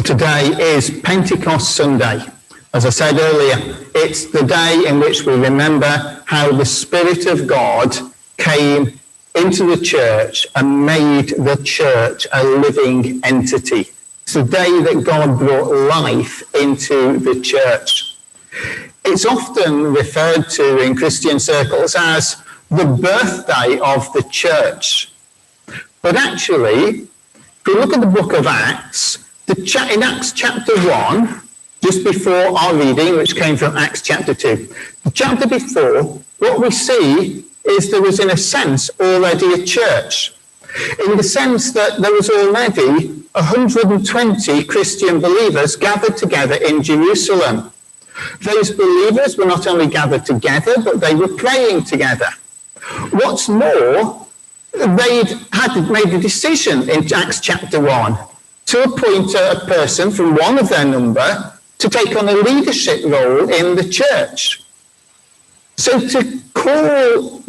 Today is Pentecost Sunday. As I said earlier, it's the day in which we remember how the Spirit of God came into the church and made the church a living entity. It's the day that God brought life into the church. It's often referred to in Christian circles as the birthday of the church. But actually, if we look at the book of Acts, in Acts chapter 1, just before our reading, which came from Acts chapter 2, the chapter before, what we see is there was, in a sense, already a church. In the sense that there was already 120 Christian believers gathered together in Jerusalem. Those believers were not only gathered together, but they were praying together. What's more, they'd made a decision in Acts chapter 1 to appoint a person from one of their number to take on a leadership role in the church. So to call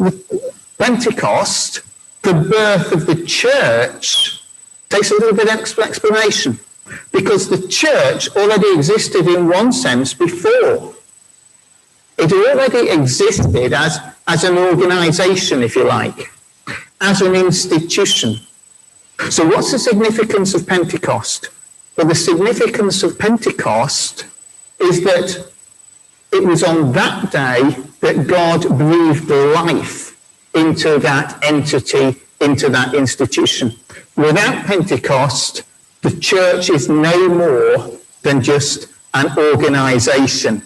Pentecost the birth of the church takes a little bit of explanation, because the church already existed in one sense before. It already existed as an organisation, if you like, as an institution. So what's the significance of Pentecost? Well, the significance of Pentecost is that it was on that day that God breathed life into that entity, into that institution. Without Pentecost, the church is no more than just an organisation.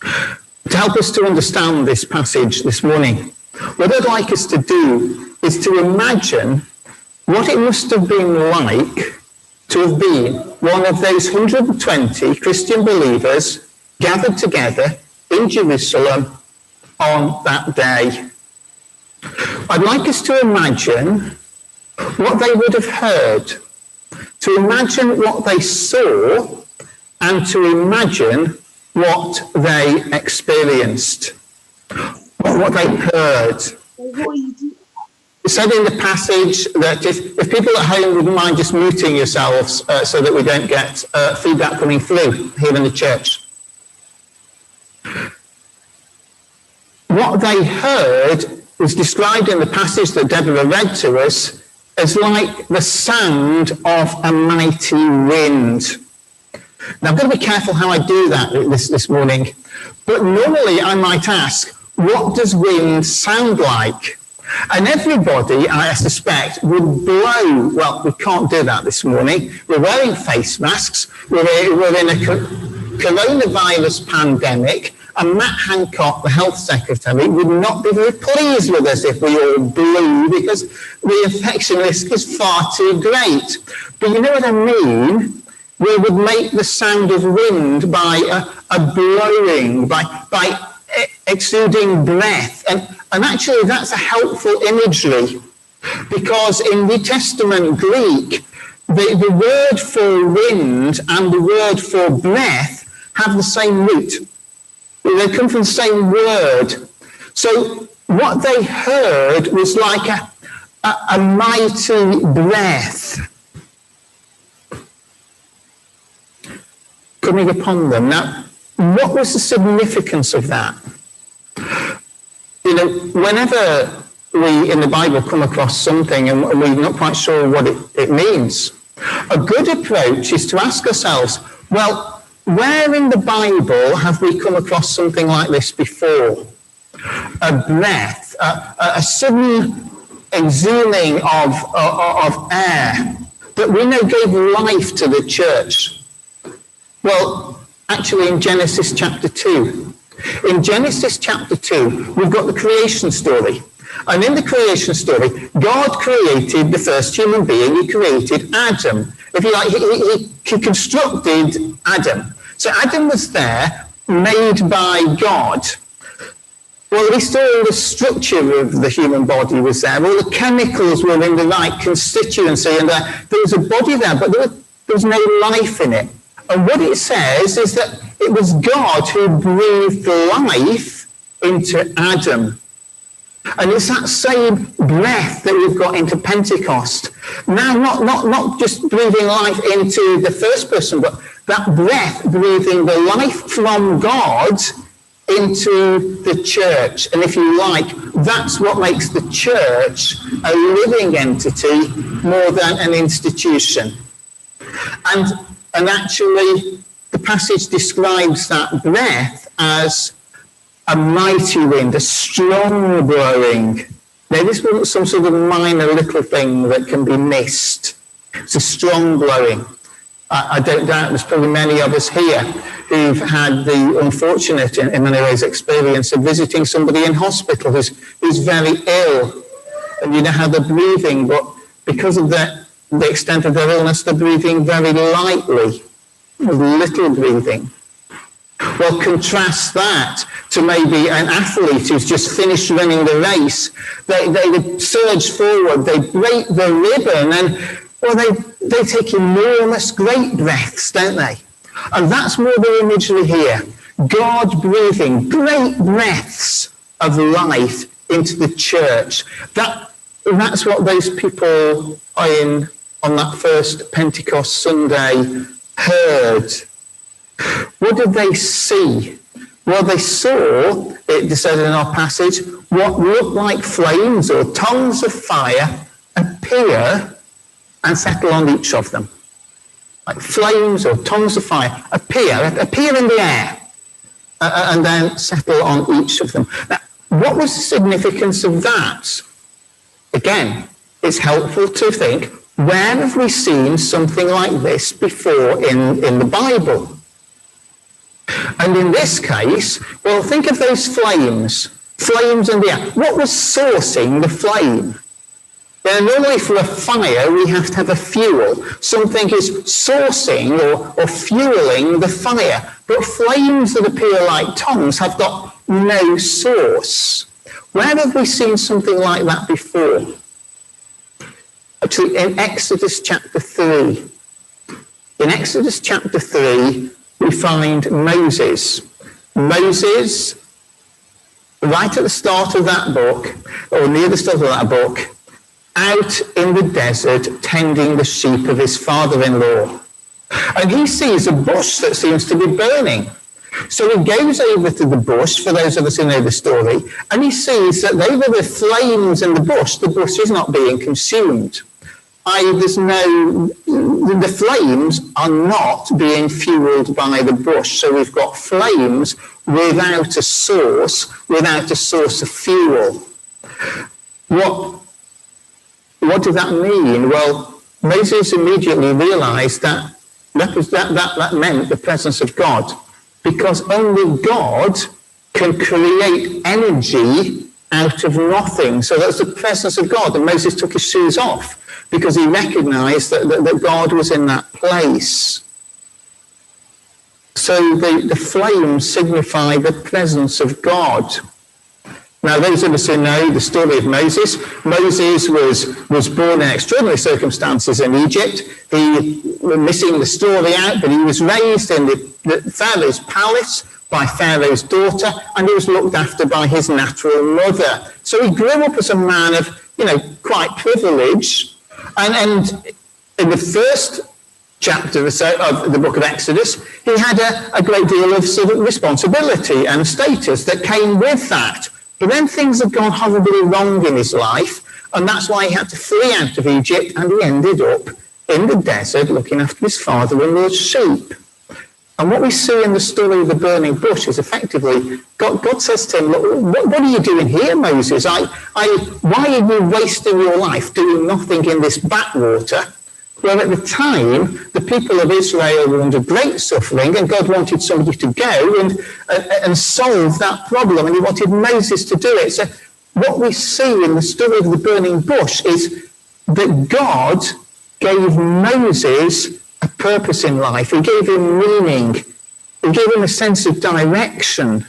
To help us to understand this passage this morning, what I'd like us to do is to imagine what it must have been like to have been one of those 120 Christian believers gathered together in Jerusalem on that day. I'd like us to imagine what they would have heard, to imagine what they saw, and to imagine what they experienced, what they heard. It said in the passage that if people at home wouldn't mind just muting yourselves so that we don't get feedback coming through here in the church. What they heard was described in the passage that Deborah read to us as like the sound of a mighty wind. Now, I've got to be careful how I do that this morning, but normally I might ask, what does wind sound like? And everybody, I suspect, would blow. Well, we can't do that this morning. We're wearing face masks. We're in a coronavirus pandemic. And Matt Hancock, the health secretary, would not be very pleased with us if we all blew, because the infection risk is far too great. But you know what I mean? We would make the sound of wind by a blowing, by exuding breath. And actually, that's a helpful imagery, because in New Testament Greek, the word for wind and the word for breath have the same root. They come from the same word. So what they heard was like a mighty breath coming upon them. Now, what was the significance of that? You know, whenever we in the Bible come across something and we're not quite sure what it means, a good approach is to ask ourselves, well, where in the Bible have we come across something like this before? A breath, a sudden exhaling of air that we know gave life to the church. Well, actually in Genesis chapter 2. In Genesis chapter 2, we've got the creation story. And in the creation story, God created the first human being. He created Adam. If you like, he constructed Adam. So Adam was there, made by God. Well, at least all the structure of the human body was there. All the chemicals were in the right constituency, and there was a body there, but there was no life in it. And what it says is that it was God who breathed life into Adam. And it's that same breath that we've got into Pentecost. Now, not just breathing life into the first person, but that breath breathing the life from God into the church. And if you like, that's what makes the church a living entity more than an institution. And actually, the passage describes that breath as a mighty wind, a strong blowing. Now, this wasn't some sort of minor little thing that can be missed. It's a strong blowing. I don't doubt there's probably many of us here who've had the unfortunate, in many ways, experience of visiting somebody in hospital who's very ill. And you know how they're breathing, but because of the extent of their illness, they're breathing very lightly, with little breathing. Well, contrast that to maybe an athlete who's just finished running the race. They surge forward, they break the ribbon, and well, they take enormous, great breaths, don't they? And that's more the imagery here. God breathing great breaths of life into the church. That's what those people on that first Pentecost Sunday heard. What did they see? Well, they saw, it says in our passage, what looked like flames or tongues of fire appear and settle on each of them. Like flames or tongues of fire appear in the air and then settle on each of them. Now, what was the significance of that? Again, it's helpful to think, where have we seen something like this before in the Bible? And in this case, well, think of those flames in the air. What was sourcing the flame? Now, normally for a fire, we have to have a fuel. Something is sourcing or fueling the fire. But flames that appear like tongues have got no source. Where have we seen something like that before? Actually, in Exodus chapter 3. In Exodus chapter 3, we find Moses. Moses, right at the start of that book, or near the start of that book, out in the desert tending the sheep of his father-in-law. And he sees a bush that seems to be burning. So he goes over to the bush, for those of us who know the story, and he sees that they were the flames in the bush. The bush is not being consumed. The flames are not being fueled by the bush. So we've got flames without a source of fuel. What did that mean? Well, Moses immediately realized that meant the presence of God, because only God can create energy out of nothing. So that's the presence of God. And Moses took his shoes off because he recognized that God was in that place. So the flames signify the presence of God. Now, those of us who know the story of Moses was born in extraordinary circumstances in Egypt. We're missing the story out, but he was raised in the Pharaoh's palace by Pharaoh's daughter, and he was looked after by his natural mother. So he grew up as a man of, quite privilege. And in the first chapter or so of the book of Exodus, he had a great deal of civic responsibility and status that came with that. But then things had gone horribly wrong in his life, and that's why he had to flee out of Egypt, and he ended up in the desert looking after his father-in-law's sheep. And what we see in the story of the burning bush is effectively, God says to him, look, what are you doing here, Moses? Why are you wasting your life doing nothing in this backwater? Well, at the time, the people of Israel were under great suffering, and God wanted somebody to go and solve that problem, and he wanted Moses to do it. So what we see in the story of the burning bush is that God gave Moses a purpose in life. He gave him meaning. He gave him a sense of direction.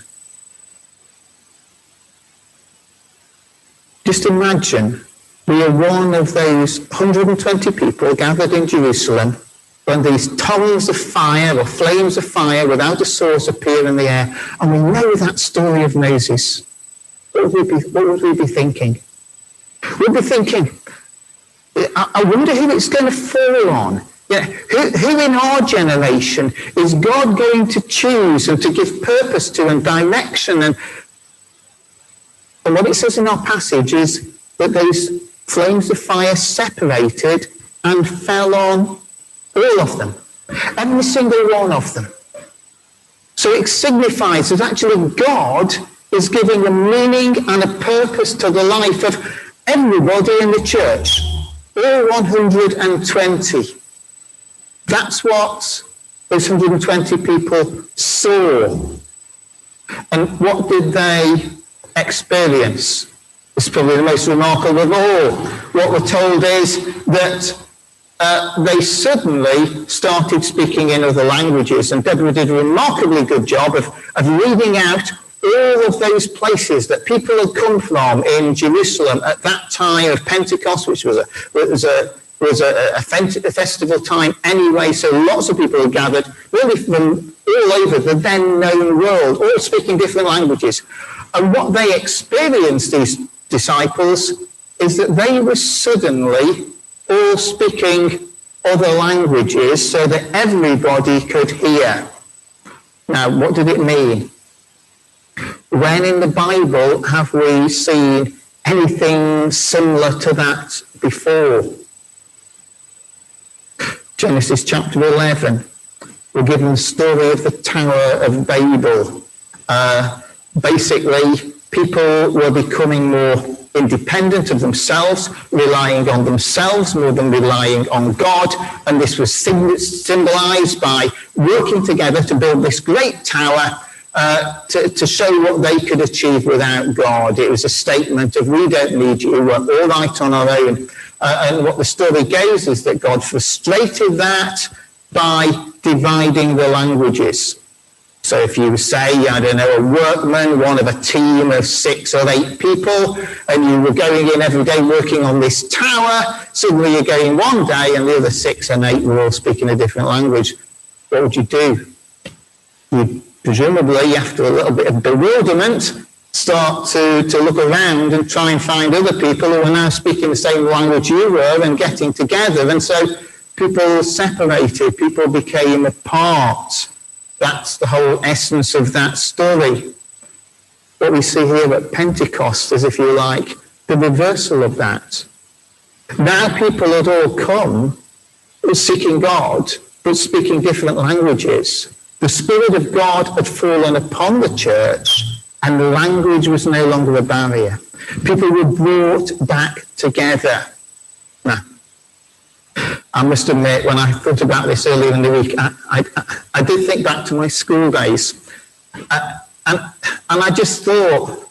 Just imagine, we are one of those 120 people gathered in Jerusalem when these tongues of fire or flames of fire without a source appear in the air. And we know that story of Moses. what would we be thinking? We'd be thinking, I wonder who it's going to fall on. Yeah, who in our generation is God going to choose and to give purpose to and direction? And what it says in our passage is that those flames of fire separated and fell on all of them. Every single one of them. So it signifies that actually God is giving a meaning and a purpose to the life of everybody in the church. All 120. That's what those 120 people saw. And what did they experience? It's probably the most remarkable of all. What we're told is that they suddenly started speaking in other languages, and Deborah did a remarkably good job of reading out all of those places that people had come from in Jerusalem at that time of Pentecost, which was a festival time anyway, so lots of people had gathered, really from all over the then known world, all speaking different languages. And what they experienced, these disciples, is that they were suddenly all speaking other languages so that everybody could hear. Now, what did it mean? When in the Bible have we seen anything similar to that before? Genesis chapter 11, we're given the story of the Tower of Babel. Basically, people were becoming more independent of themselves, relying on themselves more than relying on God, and this was symbolized by working together to build this great tower to show what they could achieve without God. It was a statement of, we don't need you, we're all right on our own. And what the story goes is that God frustrated that by dividing the languages. So if you say, I don't know, a workman, one of a team of 6 or 8 people, and you were going in every day working on this tower, suddenly you're going one day and the other 6 and 8 were all speaking a different language. What would you do? You'd presumably, after a little bit of bewilderment, start to look around and try and find other people who are now speaking the same language you were and getting together. And so people separated, people became apart. That's the whole essence of that story. What we see here at Pentecost is, if you like, the reversal of that. Now people had all come seeking God, but speaking different languages. The Spirit of God had fallen upon the church, and language was no longer a barrier. People were brought back together. Now, I must admit, when I thought about this earlier in the week, I did think back to my school days. And I just thought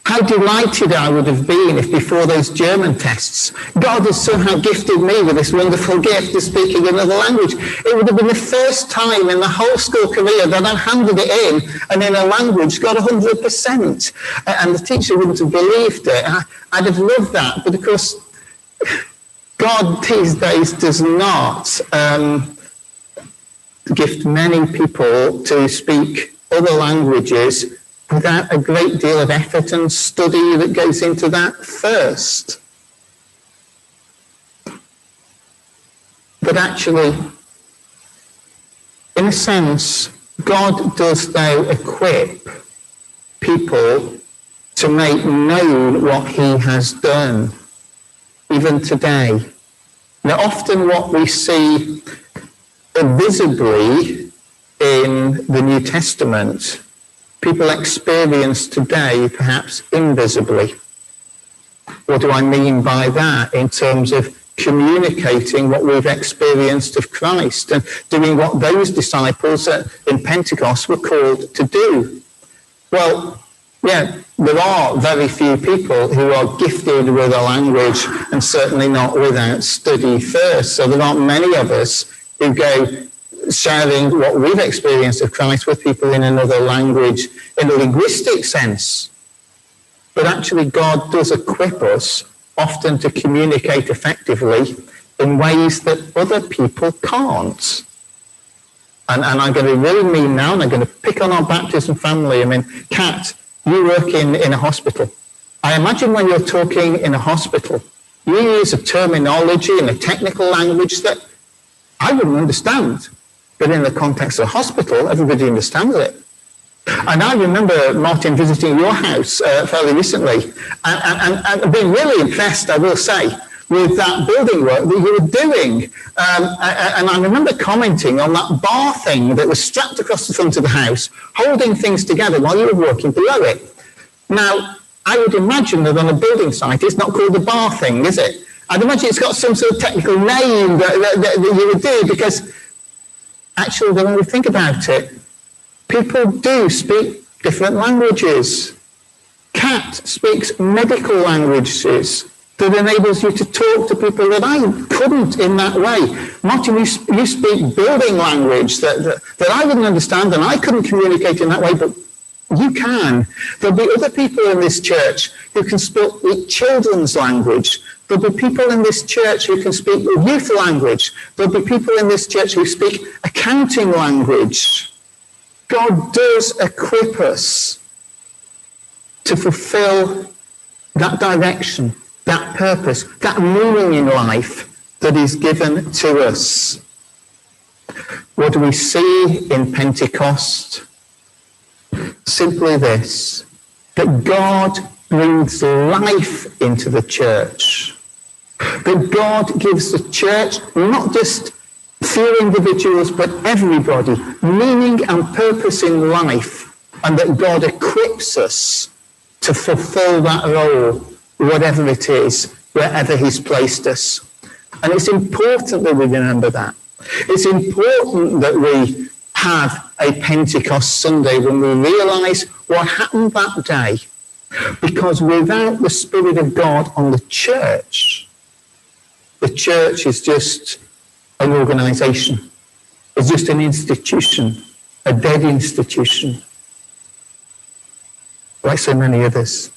how delighted I would have been if before those German tests, God had somehow gifted me with this wonderful gift of speaking another language. It would have been the first time in the whole school career that I handed it in and in a language got 100%. And the teacher wouldn't have believed it. I'd have loved that. But of course, God these days does not gift many people to speak other languages without a great deal of effort and study that goes into that first. But actually, in a sense, God does now equip people to make known what he has done, even today. Now, often what we see visibly in the New Testament, people experience today perhaps invisibly. What do I mean by that in terms of communicating what we've experienced of Christ and doing what those disciples in Pentecost were called to do? Well, yeah, there are very few people who are gifted with a language and certainly not without study first. So there aren't many of us who go sharing what we've experienced of Christ with people in another language in a linguistic sense. But actually God does equip us often to communicate effectively in ways that other people can't. And I'm going to be really mean now, and I'm going to pick on our baptism family. I mean, Kat you work in a hospital. I imagine when you're talking in a hospital, you use a terminology and a technical language that I wouldn't understand. But in the context of a hospital, everybody understands it. And I remember, Martin, visiting your house fairly recently and being really impressed, I will say, with that building work that you were doing. And I remember commenting on that bar thing that was strapped across the front of the house, holding things together while you were working below it. Now, I would imagine that on a building site, it's not called a bar thing, is it? I'd imagine it's got some sort of technical name that you would do, because actually, when we think about it, people do speak different languages. Kat speaks medical languages that enables you to talk to people that I couldn't in that way. Martin, you speak building language that I wouldn't understand and I couldn't communicate in that way, but you can. There'll be other people in this church who can speak children's language. There'll be people in this church who can speak youth language. There'll be people in this church who speak accounting language. God does equip us to fulfill that direction, that purpose, that meaning in life that is given to us. What do we see in Pentecost? Simply this, that God brings life into the church. That God gives the church, not just few individuals, but everybody, meaning and purpose in life, and that God equips us to fulfill that role, whatever it is, wherever he's placed us. And it's important that we remember that. It's important that we have a Pentecost Sunday when we realise what happened that day. Because without the Spirit of God on the church is just an organisation. It's just an institution, a dead institution, like so many others.